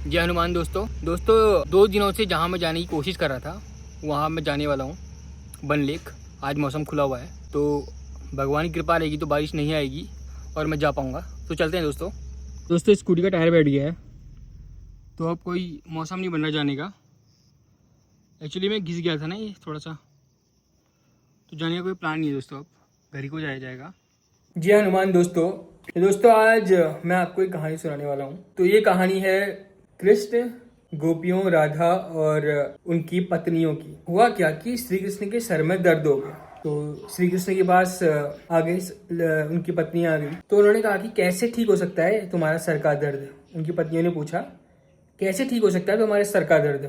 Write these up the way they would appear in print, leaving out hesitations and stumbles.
जय हनुमान दोस्तों 2 दिनों से जहाँ मैं जाने की कोशिश कर रहा था वहाँ मैं जाने वाला हूँ बन लेक। आज मौसम खुला हुआ है तो भगवान की कृपा रहेगी तो बारिश नहीं आएगी और मैं जा पाऊँगा। तो चलते हैं दोस्तों स्कूटी का टायर बैठ गया है तो अब कोई मौसम नहीं बन रहा जाने का। एक्चुअली मैं घिस गया था ना ये थोड़ा सा, तो जाने का कोई प्लान नहीं है दोस्तों। अब घर ही को जाया जाएगा। जय हनुमान दोस्तों आज मैं आपको एक कहानी सुनाने वाला हूँ। तो ये कहानी है कृष्ण, गोपियों, राधा और उनकी पत्नियों की। हुआ क्या कि श्री कृष्ण के सर में दर्द हो गया तो श्री कृष्ण के पास आ गई उनकी पत्नी आ गई। तो उन्होंने कहा कि कैसे ठीक हो सकता है तुम्हारा सर का दर्द। उनकी पत्नियों ने पूछा कैसे ठीक हो सकता है तुम्हारे सर का दर्द।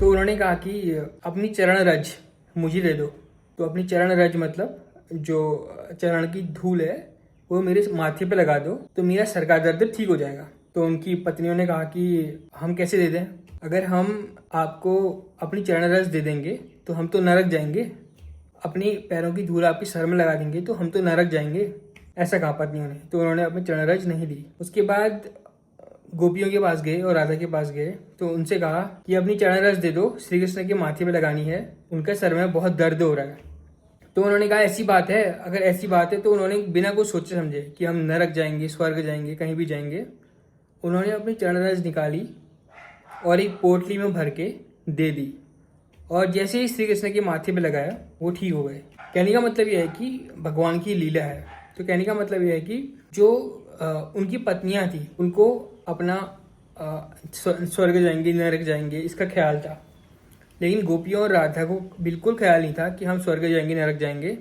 तो उन्होंने कहा कि अपनी चरण रज मुझे दे दो। तो अपनी चरण रज मतलब जो चरण की धूल है वो मेरे माथे पे लगा दो तो मेरा सर का दर्द ठीक हो जाएगा। तो उनकी पत्नियों ने कहा कि हम कैसे दे दें, अगर हम आपको अपनी चरण रज दे देंगे तो हम तो नरक जाएंगे, अपनी पैरों की धूल आपके सर में लगा देंगे तो हम तो नरक जाएंगे, ऐसा कहा पत्नियों ने। तो उन्होंने अपनी चरण रज नहीं दी। उसके बाद गोपियों के पास गए और राधा के पास गए तो उनसे कहा कि अपनी चरण रज दे दो, श्री कृष्ण के माथे पे लगानी है, उनके सर में बहुत दर्द हो रहा है। तो उन्होंने कहा ऐसी बात है, अगर ऐसी बात है तो उन्होंने बिना कुछ सोचे समझे कि हम नरक जाएंगे, स्वर्ग जाएंगे, कहीं भी जाएंगे, उन्होंने अपनी चरण रज निकाली और एक पोटली में भर के दे दी और जैसे ही श्री कृष्ण के माथे पे लगाया वो ठीक हो गए। कहने का मतलब यह है कि भगवान की लीला है। तो कहने का मतलब यह है कि जो उनकी पत्नियां थी उनको अपना स्वर्ग जाएंगे, नरक जाएंगे इसका ख्याल था, लेकिन गोपियों और राधा को बिल्कुल ख्याल नहीं था कि हम स्वर्ग जाएंगे, नरक जाएंगे।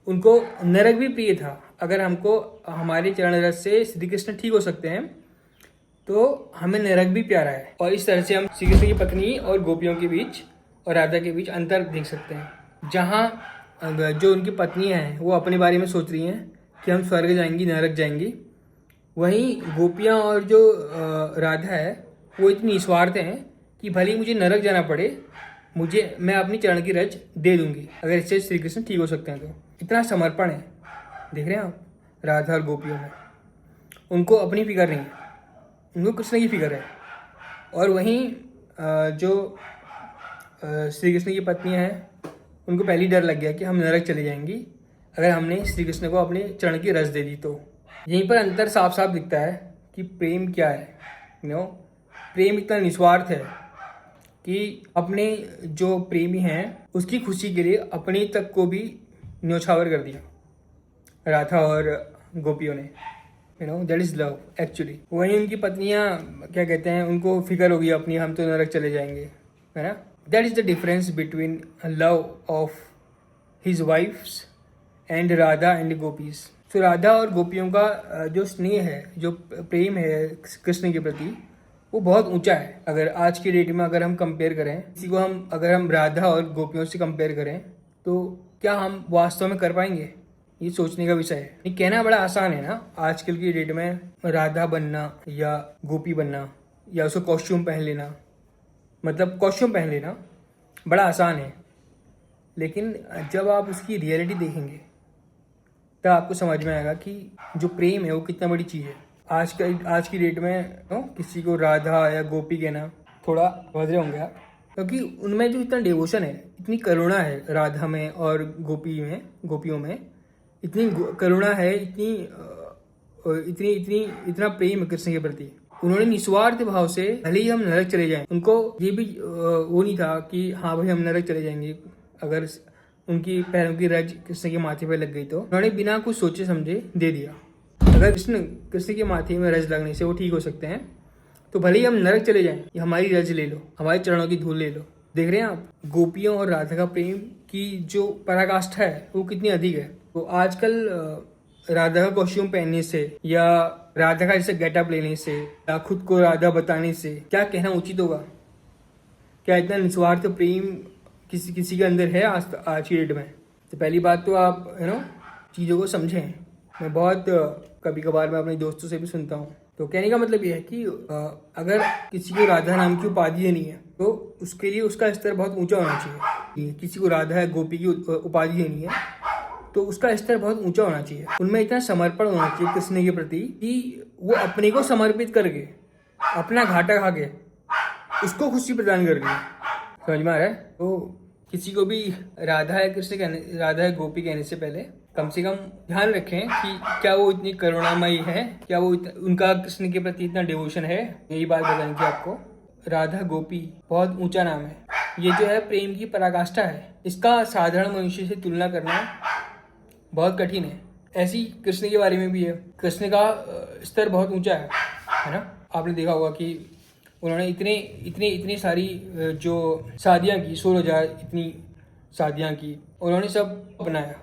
उनको नरक भी प्रिय था। अगर हमको हमारे चरण रस से श्री कृष्ण ठीक हो सकते हैं तो हमें नरक भी प्यारा है। और इस तरह से हम श्री कृष्ण की पत्नी और गोपियों के बीच और राधा के बीच अंतर देख सकते हैं। जहाँ जो उनकी पत्नी हैं वो अपने बारे में सोच रही हैं कि हम स्वर्ग जाएंगी, नरक जाएंगी, वहीं गोपियाँ और जो राधा है वो इतनी निस्वार्थ हैं कि भले ही मुझे नरक जाना पड़े, मैं अपनी चरण की रज दे दूंगी अगर इससे श्री कृष्ण ठीक हो सकते हैं। तो इतना समर्पण है, देख रहे हैं आप राधा और गोपियों में। उनको अपनी फिक्र नहीं है, उनको कृष्ण की फिक्र है। और वहीं जो श्री कृष्ण की पत्नियां हैं उनको पहले डर लग गया कि हम नरक चले जाएंगी अगर हमने श्री कृष्ण को अपने चरण की रज दे दी। तो यहीं पर अंतर साफ साफ दिखता है कि प्रेम क्या है। प्रेम इतना निस्वार्थ है कि अपने जो प्रेमी हैं उसकी खुशी के लिए अपने तक को भी न्योछावर कर दिया राधा और गोपियों ने। That is love actually. वहीं उनकी पत्नियां क्या कहते हैं, उनको फिक्र होगी अपनी, हम तो नरक चले जाएंगे, है ना। That is the difference between love of his wives and Radha and gopis. तो राधा और गोपियों का जो स्नेह है, जो प्रेम है कृष्ण के प्रति, वो बहुत ऊंचा है। अगर आज की डेट में अगर हम कंपेयर करें किसी को, अगर हम राधा और गोपियों से कंपेयर करें तो क्या हम वास्तव में कर पाएंगे, ये सोचने का विषय है। ये कहना बड़ा आसान है ना, आजकल की डेट में राधा बनना या गोपी बनना या उसको कॉस्ट्यूम पहन लेना, मतलब कॉस्ट्यूम पहन लेना बड़ा आसान है, लेकिन जब आप उसकी रियलिटी देखेंगे तब आपको समझ में आएगा कि जो प्रेम है वो कितना बड़ी चीज़ है। आज की डेट में किसी को राधा या गोपी कहना थोड़ा वजह होंगे आप, क्योंकि उनमें जो इतना डिवोशन है, इतनी करुणा है राधा में और गोपियों में इतनी करुणा है, इतना प्रेम है कृष्ण के प्रति। उन्होंने निस्वार्थ भाव से भले ही हम नरक चले जाएं, उनको ये भी वो नहीं था कि हाँ भाई हम नरक चले जाएंगे अगर उनकी पैरों की रज कृष्ण के माथे पे लग गई। तो उन्होंने बिना कुछ सोचे समझे दे दिया। अगर कृष्ण के माथे में रज लगने से वो ठीक हो सकते हैं तो भले ही हम नरक चले जाएं, हमारी रज ले लो, हमारे चरणों की धूल ले लो। देख रहे हैं आप गोपियों और राधा का प्रेम की जो पराकाष्ठा है वो कितनी अधिक है। तो आजकल राधा का कॉस्ट्यूम पहनने से या राधा का जैसे गेटअप लेने से या खुद को राधा बताने से क्या कहना उचित होगा? क्या इतना निस्वार्थ प्रेम किसी के अंदर है आज की डेट में? तो पहली बात तो आप चीज़ों को समझें। मैं बहुत कभी कभार मैं अपने दोस्तों से भी सुनता हूँ। तो कहने का मतलब यह है कि अगर किसी को राधा नाम की उपाधि देनी है तो उसके लिए उसका स्तर बहुत ऊंचा होना चाहिए। किसी को राधा या गोपी की उपाधि देनी है तो उसका स्तर बहुत ऊंचा होना चाहिए। उनमें इतना समर्पण होना चाहिए कृष्ण के प्रति कि वो अपने को समर्पित करके अपना घाटा खा के उसको खुशी प्रदान कर रही है। समझ में आ रहा है? तो किसी को भी राधा या कृष्ण कहने, राधा या गोपी कहने से पहले कम से कम ध्यान रखें कि क्या वो इतनी करुणामयी है, क्या वो उनका कृष्ण के प्रति इतना डिवोशन है। यही बात बतानी थी आपको। राधा गोपी बहुत ऊंचा नाम है। ये जो है प्रेम की पराकाष्ठा है। इसका साधारण मनुष्य से तुलना करना बहुत कठिन है। ऐसी कृष्ण के बारे में भी है। कृष्ण का स्तर बहुत ऊंचा है ना? आपने देखा होगा कि उन्होंने इतनी सारी जो शादियाँ की, 16,000 इतनी शादियाँ की, उन्होंने सब अपनाया।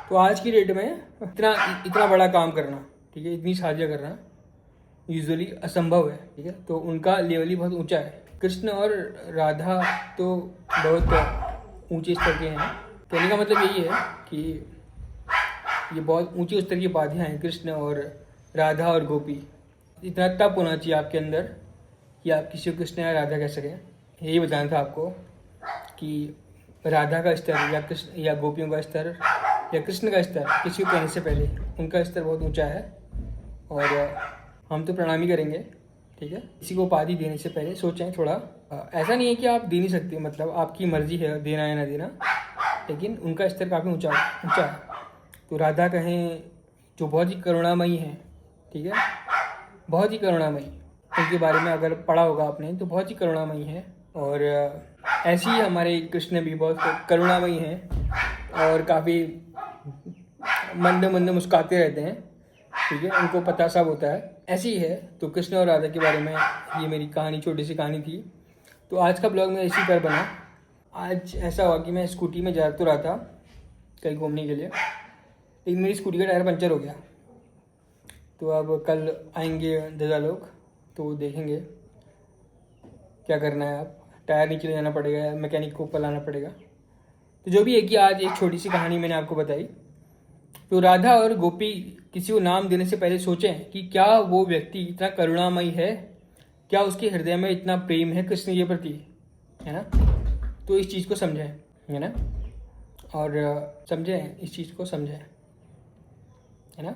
तो आज की डेट में इतना बड़ा काम करना, ठीक है, इतनी शादियाँ करना यूजुअली असंभव है। ठीक है, तो उनका लेवल ही बहुत ऊंचा है। कृष्ण और राधा तो बहुत ऊंचे स्तर के हैं। कहने का मतलब यही है कि ये बहुत ऊंचे स्तर की उपाधियाँ हैं, कृष्ण और राधा और गोपी। इतना तप होना चाहिए आपके अंदर कि आप किसी को कृष्ण या राधा कह सकें। यही बताना था आपको कि राधा का स्तर या कृष्ण या गोपियों का स्तर या कृष्ण का स्तर किसी को कहने से पहले उनका स्तर बहुत ऊंचा है। और हम तो प्रणाम ही करेंगे। ठीक है, किसी को उपाधि देने से पहले सोचें थोड़ा। ऐसा नहीं है कि आप दे नहीं सकते, मतलब आपकी मर्जी है देना या ना देना, लेकिन उनका स्तर काफ़ी ऊंचा है। तो राधा कहें जो बहुत ही करुणामयी है, ठीक है, बहुत ही करुणामयी। उनके बारे में अगर पढ़ा होगा आपने तो बहुत ही करुणामयी है। और ऐसे ही हमारे कृष्ण भी बहुत करुणामयी हैं और काफ़ी मंद मंद मुस्कुराते रहते हैं। ठीक है, उनको पता सब होता है। ऐसी ही है। तो कृष्ण और राधा के बारे में ये मेरी कहानी, छोटी सी कहानी थी। तो आज का ब्लॉग मेरा इसी पर बना। आज ऐसा हुआ कि मैं स्कूटी में जा तो रहा था कहीं घूमने के लिए, लेकिन मेरी स्कूटी का टायर पंचर हो गया। तो अब कल आएंगे दादा लोग, तो देखेंगे क्या करना है। अब टायर नीचे ले जाना पड़ेगा, मैकेनिक को ऊपर लाना पड़ेगा। तो जो भी है कि आज एक छोटी सी कहानी मैंने आपको बताई। तो राधा और गोपी किसी को नाम देने से पहले सोचें कि क्या वो व्यक्ति इतना करुणामयी है, क्या उसके हृदय में इतना प्रेम है कृष्ण के प्रति, है ना? तो इस चीज़ को समझें, है ना? और समझें, इस चीज़ को समझें, है ना?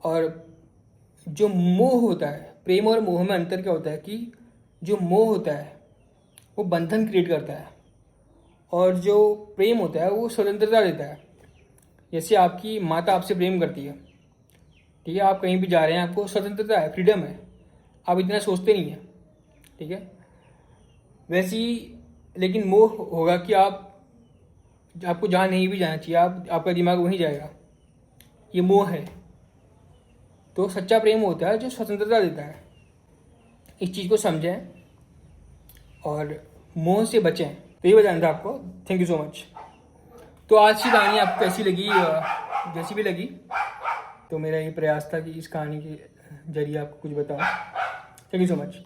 और जो मोह होता है, प्रेम और मोह में अंतर क्या होता है कि जो मोह होता है वो बंधन क्रिएट करता है, और जो प्रेम होता है वो स्वतंत्रता देता है। जैसे आपकी माता आपसे प्रेम करती है, ठीक है, आप कहीं भी जा रहे हैं, आपको स्वतंत्रता है, फ्रीडम है, आप इतना सोचते नहीं हैं, ठीक है। वैसे ही लेकिन मोह होगा कि आपको जहाँ नहीं भी जाना चाहिए, आपका दिमाग वहीं जाएगा, ये मोह है। तो सच्चा प्रेम होता है जो स्वतंत्रता देता है। इस चीज़ को समझें और मोह से बचें। तो ये बताना था आपको। Thank you so much. तो आज की कहानी आपको कैसी लगी? जैसी भी लगी, तो मेरा ये प्रयास था कि इस कहानी के जरिए आपको कुछ बताऊं। Thank you so much.